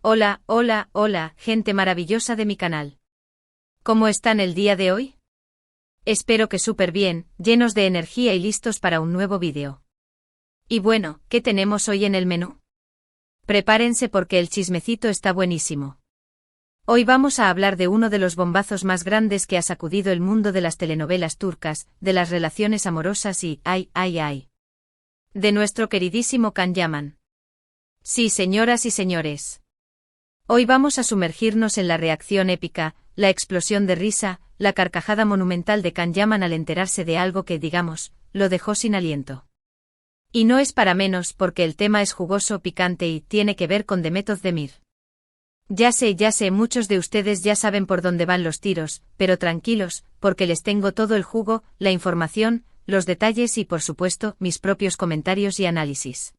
Hola, hola, hola, gente maravillosa de mi canal. ¿Cómo están el día de hoy? Espero que súper bien, llenos de energía y listos para un nuevo vídeo. Y bueno, ¿qué tenemos hoy en el menú? Prepárense porque el chismecito está buenísimo. Hoy vamos a hablar de uno de los bombazos más grandes que ha sacudido el mundo de las telenovelas turcas, de las relaciones amorosas y, de nuestro queridísimo Can Yaman. Sí, señoras y señores. Hoy vamos a sumergirnos en la reacción épica, la explosión de risa, la carcajada monumental de Can Yaman al enterarse de algo que, digamos, lo dejó sin aliento. Y no es para menos porque el tema es jugoso, picante y tiene que ver con Demet Özdemir. Ya sé, muchos de ustedes ya saben por dónde van los tiros, pero tranquilos, porque les tengo todo el jugo, la información, los detalles y por supuesto, mis propios comentarios y análisis.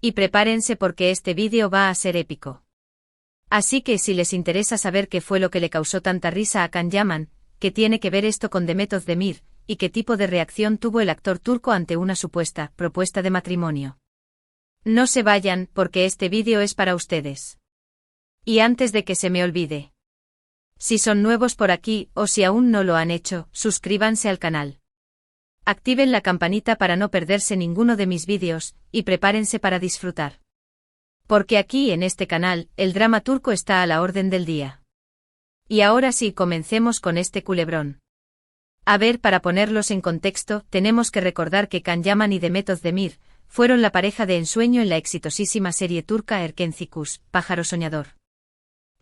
Y prepárense porque este vídeo va a ser épico. Así que si les interesa saber qué fue lo que le causó tanta risa a Can Yaman, qué tiene que ver esto con Demet Özdemir, y qué tipo de reacción tuvo el actor turco ante una supuesta propuesta de matrimonio. No se vayan, porque este vídeo es para ustedes. Y antes de que se me olvide. Si son nuevos por aquí, o si aún no lo han hecho, suscríbanse al canal. Activen la campanita para no perderse ninguno de mis vídeos, y prepárense para disfrutar. Porque aquí en este canal, el drama turco está a la orden del día. Y ahora sí, comencemos con este culebrón. A ver, para ponerlos en contexto, tenemos que recordar que Can Yaman y Demet Özdemir fueron la pareja de ensueño en la exitosísima serie turca Erkenci, Pájaro Soñador.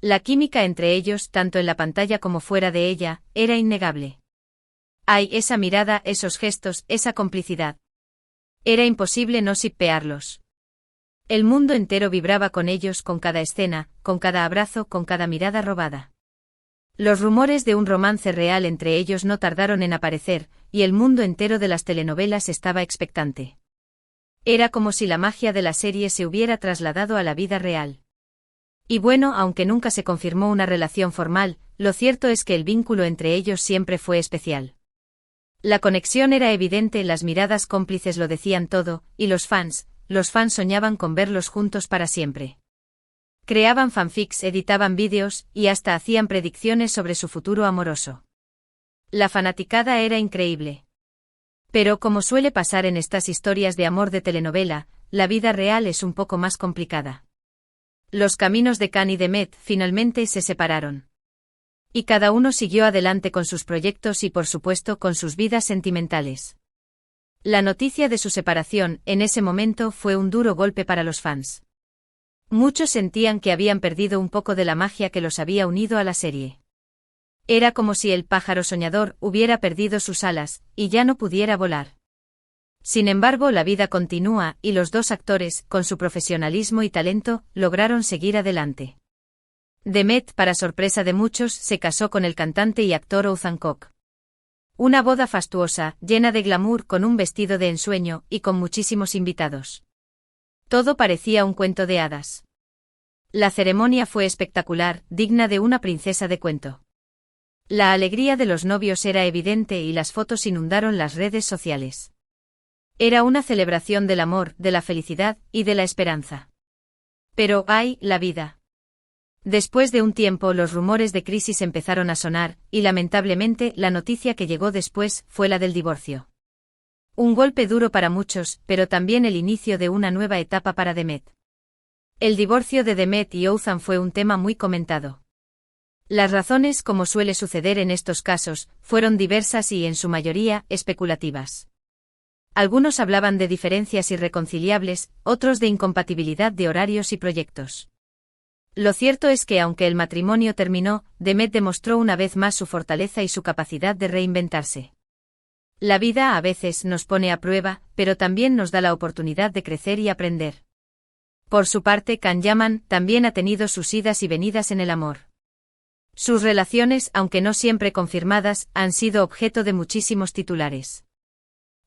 La química entre ellos, tanto en la pantalla como fuera de ella, era innegable. Ay, esa mirada, esos gestos, esa complicidad. Era imposible no shippearlos. El mundo entero vibraba con ellos, con cada escena, con cada abrazo, con cada mirada robada. Los rumores de un romance real entre ellos no tardaron en aparecer, y el mundo entero de las telenovelas estaba expectante. Era como si la magia de la serie se hubiera trasladado a la vida real. Y bueno, aunque nunca se confirmó una relación formal, lo cierto es que el vínculo entre ellos siempre fue especial. La conexión era evidente, las miradas cómplices lo decían todo, y los fans soñaban con verlos juntos para siempre. Creaban fanfics, editaban vídeos, y hasta hacían predicciones sobre su futuro amoroso. La fanaticada era increíble. Pero como suele pasar en estas historias de amor de telenovela, la vida real es un poco más complicada. Los caminos de Can y Demet finalmente se separaron. Y cada uno siguió adelante con sus proyectos y por supuesto con sus vidas sentimentales. La noticia de su separación, en ese momento, fue un duro golpe para los fans. Muchos sentían que habían perdido un poco de la magia que los había unido a la serie. Era como si el pájaro soñador hubiera perdido sus alas, y ya no pudiera volar. Sin embargo, la vida continúa, y los dos actores, con su profesionalismo y talento, lograron seguir adelante. Demet, para sorpresa de muchos, se casó con el cantante y actor Oğuzhan Koç. Una boda fastuosa, llena de glamour, con un vestido de ensueño, y con muchísimos invitados. Todo parecía un cuento de hadas. La ceremonia fue espectacular, digna de una princesa de cuento. La alegría de los novios era evidente y las fotos inundaron las redes sociales. Era una celebración del amor, de la felicidad y de la esperanza. Pero, ¡ay, la vida! Después de un tiempo los rumores de crisis empezaron a sonar, y lamentablemente la noticia que llegó después fue la del divorcio. Un golpe duro para muchos, pero también el inicio de una nueva etapa para Demet. El divorcio de Demet y Oğuzhan fue un tema muy comentado. Las razones, como suele suceder en estos casos, fueron diversas y en su mayoría especulativas. Algunos hablaban de diferencias irreconciliables, otros de incompatibilidad de horarios y proyectos. Lo cierto es que aunque el matrimonio terminó, Demet demostró una vez más su fortaleza y su capacidad de reinventarse. La vida a veces nos pone a prueba, pero también nos da la oportunidad de crecer y aprender. Por su parte, Can Yaman también ha tenido sus idas y venidas en el amor. Sus relaciones, aunque no siempre confirmadas, han sido objeto de muchísimos titulares.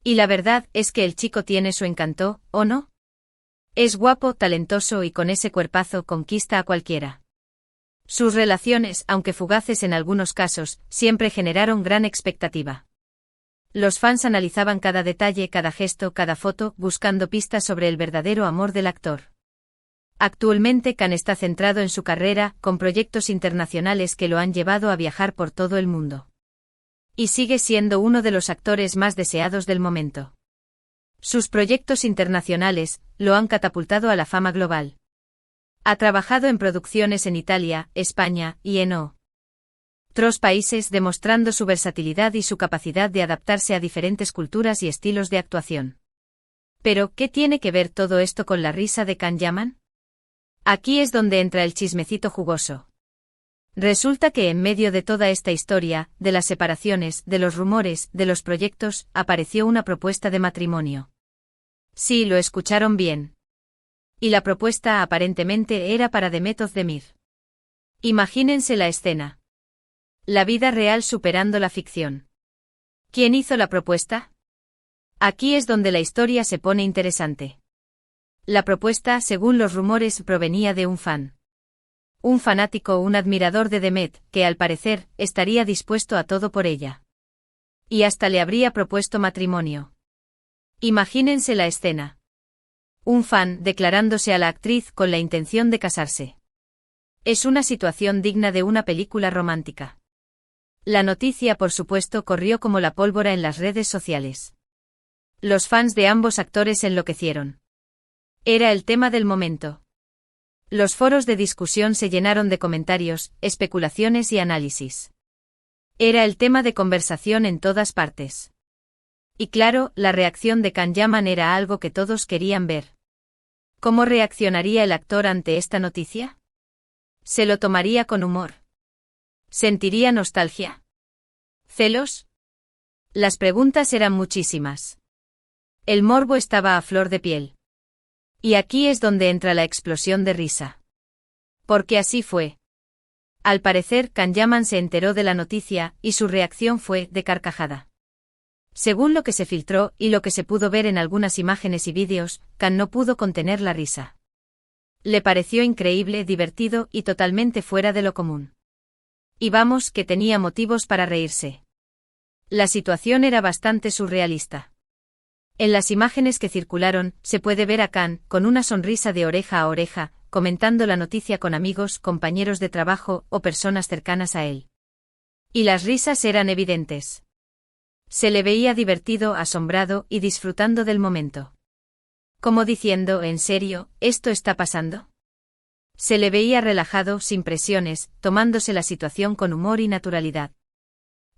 Y la verdad es que el chico tiene su encanto, ¿o no? Es guapo, talentoso y con ese cuerpazo conquista a cualquiera. Sus relaciones, aunque fugaces en algunos casos, siempre generaron gran expectativa. Los fans analizaban cada detalle, cada gesto, cada foto, buscando pistas sobre el verdadero amor del actor. Actualmente Khan está centrado en su carrera, con proyectos internacionales que lo han llevado a viajar por todo el mundo. Y sigue siendo uno de los actores más deseados del momento. Sus proyectos internacionales lo han catapultado a la fama global. Ha trabajado en producciones en Italia, España y en otros países, demostrando su versatilidad y su capacidad de adaptarse a diferentes culturas y estilos de actuación. Pero, ¿qué tiene que ver todo esto con la risa de Khan Yaman? Aquí es donde entra el chismecito jugoso. Resulta que en medio de toda esta historia, de las separaciones, de los rumores, de los proyectos, apareció una propuesta de matrimonio. Sí, lo escucharon bien. Y la propuesta aparentemente era para Demet Özdemir. Imagínense la escena. La vida real superando la ficción. ¿Quién hizo la propuesta? Aquí es donde la historia se pone interesante. La propuesta, según los rumores, provenía de un fan. Un fanático, un admirador de Demet, que al parecer, estaría dispuesto a todo por ella. Y hasta le habría propuesto matrimonio. Imagínense la escena. Un fan declarándose a la actriz con la intención de casarse. Es una situación digna de una película romántica. La noticia, por supuesto, corrió como la pólvora en las redes sociales. Los fans de ambos actores enloquecieron. Era el tema del momento. Los foros de discusión se llenaron de comentarios, especulaciones y análisis. Era el tema de conversación en todas partes. Y claro, la reacción de Khan Yaman era algo que todos querían ver. ¿Cómo reaccionaría el actor ante esta noticia? ¿Se lo tomaría con humor? ¿Sentiría nostalgia? ¿Celos? Las preguntas eran muchísimas. El morbo estaba a flor de piel. Y aquí es donde entra la explosión de risa. Porque así fue. Al parecer, Khan Yaman se enteró de la noticia, y su reacción fue de carcajada. Según lo que se filtró y lo que se pudo ver en algunas imágenes y vídeos, Khan no pudo contener la risa. Le pareció increíble, divertido y totalmente fuera de lo común. Y vamos, que tenía motivos para reírse. La situación era bastante surrealista. En las imágenes que circularon, se puede ver a Khan, con una sonrisa de oreja a oreja, comentando la noticia con amigos, compañeros de trabajo o personas cercanas a él. Y las risas eran evidentes. Se le veía divertido, asombrado y disfrutando del momento. Como diciendo, ¿en serio, esto está pasando? Se le veía relajado, sin presiones, tomándose la situación con humor y naturalidad.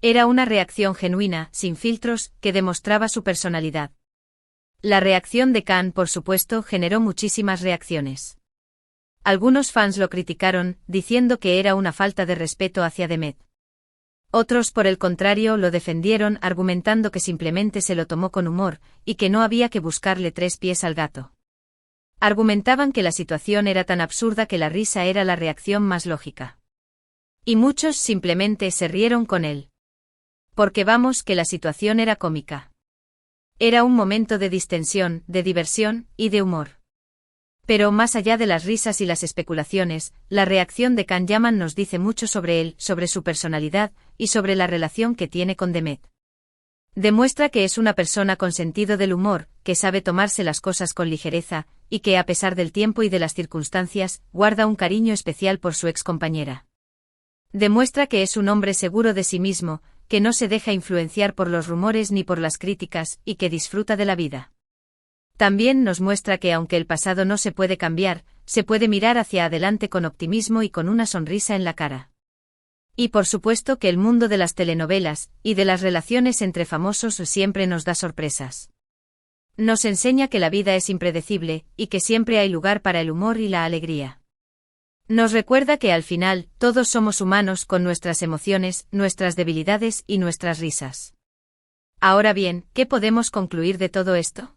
Era una reacción genuina, sin filtros, que demostraba su personalidad. La reacción de Khan, por supuesto, generó muchísimas reacciones. Algunos fans lo criticaron, diciendo que era una falta de respeto hacia Demet. Otros, por el contrario, lo defendieron, argumentando que simplemente se lo tomó con humor, y que no había que buscarle tres pies al gato. Argumentaban que la situación era tan absurda que la risa era la reacción más lógica. Y muchos simplemente se rieron con él. Porque vamos, que la situación era cómica. Era un momento de distensión, de diversión y de humor. Pero más allá de las risas y las especulaciones, la reacción de Khan Yaman nos dice mucho sobre él, sobre su personalidad y sobre la relación que tiene con Demet. Demuestra que es una persona con sentido del humor, que sabe tomarse las cosas con ligereza, y que a pesar del tiempo y de las circunstancias, guarda un cariño especial por su excompañera. Demuestra que es un hombre seguro de sí mismo, que no se deja influenciar por los rumores ni por las críticas, y que disfruta de la vida. También nos muestra que aunque el pasado no se puede cambiar, se puede mirar hacia adelante con optimismo y con una sonrisa en la cara. Y por supuesto que el mundo de las telenovelas y de las relaciones entre famosos siempre nos da sorpresas. Nos enseña que la vida es impredecible, y que siempre hay lugar para el humor y la alegría. Nos recuerda que al final, todos somos humanos con nuestras emociones, nuestras debilidades y nuestras risas. Ahora bien, ¿qué podemos concluir de todo esto?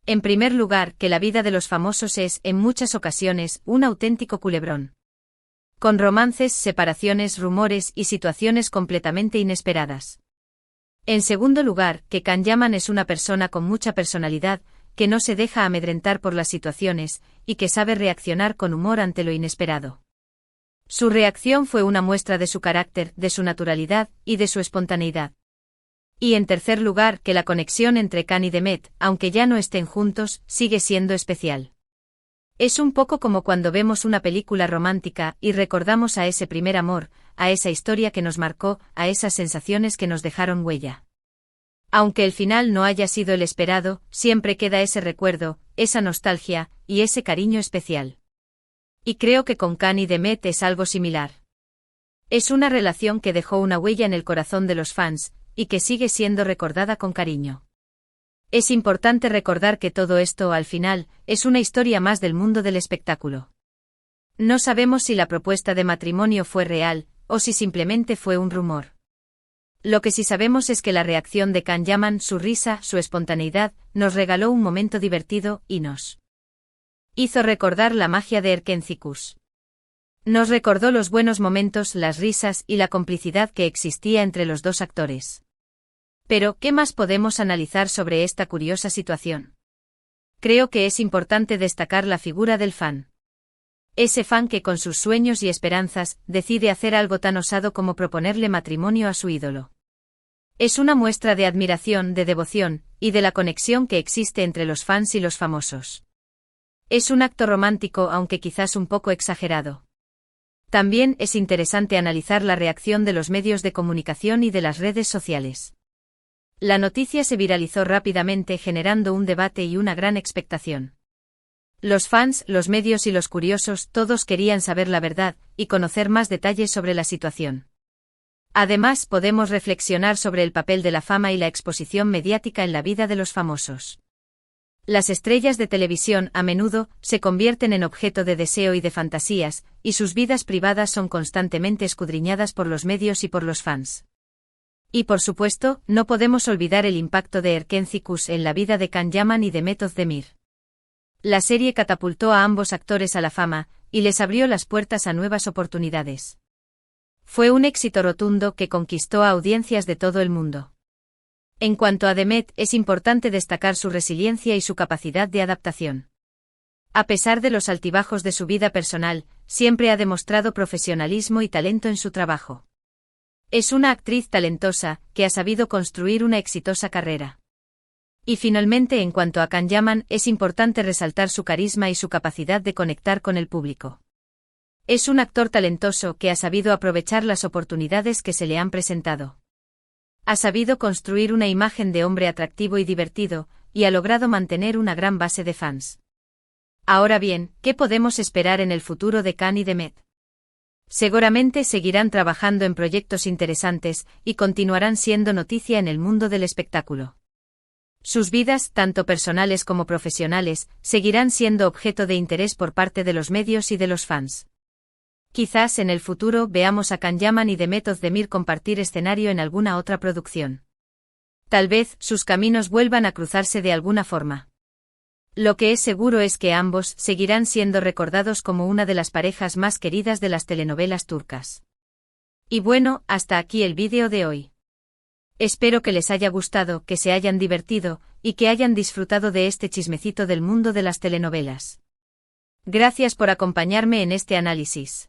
En primer lugar, que la vida de los famosos es, en muchas ocasiones, un auténtico culebrón. Con romances, separaciones, rumores y situaciones completamente inesperadas. En segundo lugar, que Khan Yaman es una persona con mucha personalidad, que no se deja amedrentar por las situaciones, y que sabe reaccionar con humor ante lo inesperado. Su reacción fue una muestra de su carácter, de su naturalidad y de su espontaneidad. Y en tercer lugar, que la conexión entre Khan y Demet, aunque ya no estén juntos, sigue siendo especial. Es un poco como cuando vemos una película romántica y recordamos a ese primer amor, a esa historia que nos marcó, a esas sensaciones que nos dejaron huella. Aunque el final no haya sido el esperado, siempre queda ese recuerdo, esa nostalgia, y ese cariño especial. Y creo que con Can y Demet es algo similar. Es una relación que dejó una huella en el corazón de los fans, y que sigue siendo recordada con cariño. Es importante recordar que todo esto, al final, es una historia más del mundo del espectáculo. No sabemos si la propuesta de matrimonio fue real, o si simplemente fue un rumor. Lo que sí sabemos es que la reacción de Can Yaman, su risa, su espontaneidad, nos regaló un momento divertido, y nos hizo recordar la magia de Erkencikus. Nos recordó los buenos momentos, las risas y la complicidad que existía entre los dos actores. Pero, ¿qué más podemos analizar sobre esta curiosa situación? Creo que es importante destacar la figura del fan. Ese fan que con sus sueños y esperanzas, decide hacer algo tan osado como proponerle matrimonio a su ídolo. Es una muestra de admiración, de devoción, y de la conexión que existe entre los fans y los famosos. Es un acto romántico, aunque quizás un poco exagerado. También es interesante analizar la reacción de los medios de comunicación y de las redes sociales. La noticia se viralizó rápidamente, generando un debate y una gran expectación. Los fans, los medios y los curiosos, todos querían saber la verdad y conocer más detalles sobre la situación. Además, podemos reflexionar sobre el papel de la fama y la exposición mediática en la vida de los famosos. Las estrellas de televisión, a menudo, se convierten en objeto de deseo y de fantasías, y sus vidas privadas son constantemente escudriñadas por los medios y por los fans. Y por supuesto, no podemos olvidar el impacto de Erkencikus en la vida de Can Yaman y Demet Özdemir. La serie catapultó a ambos actores a la fama, y les abrió las puertas a nuevas oportunidades. Fue un éxito rotundo que conquistó a audiencias de todo el mundo. En cuanto a Demet, es importante destacar su resiliencia y su capacidad de adaptación. A pesar de los altibajos de su vida personal, siempre ha demostrado profesionalismo y talento en su trabajo. Es una actriz talentosa, que ha sabido construir una exitosa carrera. Y finalmente, en cuanto a Can Yaman, es importante resaltar su carisma y su capacidad de conectar con el público. Es un actor talentoso que ha sabido aprovechar las oportunidades que se le han presentado. Ha sabido construir una imagen de hombre atractivo y divertido, y ha logrado mantener una gran base de fans. Ahora bien, ¿qué podemos esperar en el futuro de Can y Demet? Seguramente seguirán trabajando en proyectos interesantes, y continuarán siendo noticia en el mundo del espectáculo. Sus vidas, tanto personales como profesionales, seguirán siendo objeto de interés por parte de los medios y de los fans. Quizás en el futuro veamos a Can Yaman y Demet Özdemir compartir escenario en alguna otra producción. Tal vez sus caminos vuelvan a cruzarse de alguna forma. Lo que es seguro es que ambos seguirán siendo recordados como una de las parejas más queridas de las telenovelas turcas. Y bueno, hasta aquí el vídeo de hoy. Espero que les haya gustado, que se hayan divertido, y que hayan disfrutado de este chismecito del mundo de las telenovelas. Gracias por acompañarme en este análisis.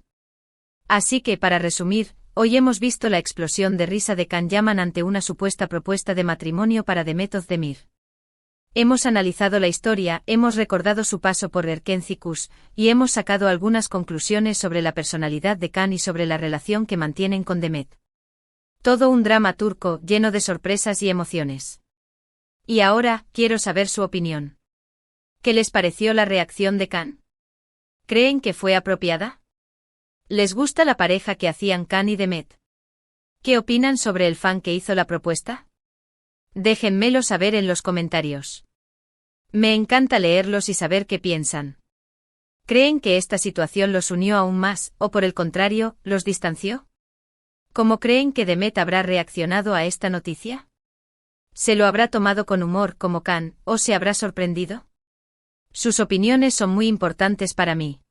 Así que, para resumir, hoy hemos visto la explosión de risa de Can Yaman ante una supuesta propuesta de matrimonio para Demet Özdemir. Hemos analizado la historia, hemos recordado su paso por Erkencikus, y hemos sacado algunas conclusiones sobre la personalidad de Can y sobre la relación que mantienen con Demet. Todo un drama turco, lleno de sorpresas y emociones. Y ahora, quiero saber su opinión. ¿Qué les pareció la reacción de Can? ¿Creen que fue apropiada? ¿Les gusta la pareja que hacían Can y Demet? ¿Qué opinan sobre el fan que hizo la propuesta? Déjenmelo saber en los comentarios. Me encanta leerlos y saber qué piensan. ¿Creen que esta situación los unió aún más, o por el contrario, los distanció? ¿Cómo creen que Demet habrá reaccionado a esta noticia? ¿Se lo habrá tomado con humor como Can, o se habrá sorprendido? Sus opiniones son muy importantes para mí.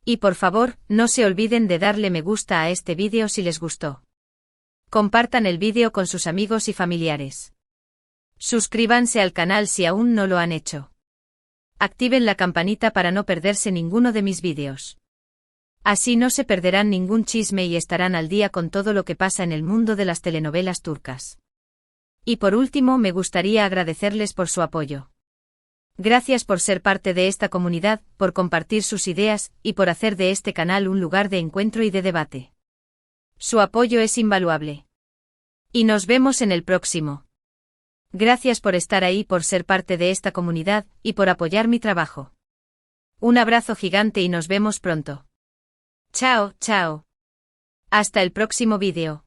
Y por favor, no se olviden de darle me gusta a este vídeo si les gustó. Compartan el vídeo con sus amigos y familiares. Suscríbanse al canal si aún no lo han hecho. Activen la campanita para no perderse ninguno de mis vídeos. Así no se perderán ningún chisme y estarán al día con todo lo que pasa en el mundo de las telenovelas turcas. Y por último, me gustaría agradecerles por su apoyo. Gracias por ser parte de esta comunidad, por compartir sus ideas, y por hacer de este canal un lugar de encuentro y de debate. Su apoyo es invaluable. Y nos vemos en el próximo. Gracias por estar ahí, por ser parte de esta comunidad, y por apoyar mi trabajo. Un abrazo gigante y nos vemos pronto. Chao, chao. Hasta el próximo vídeo.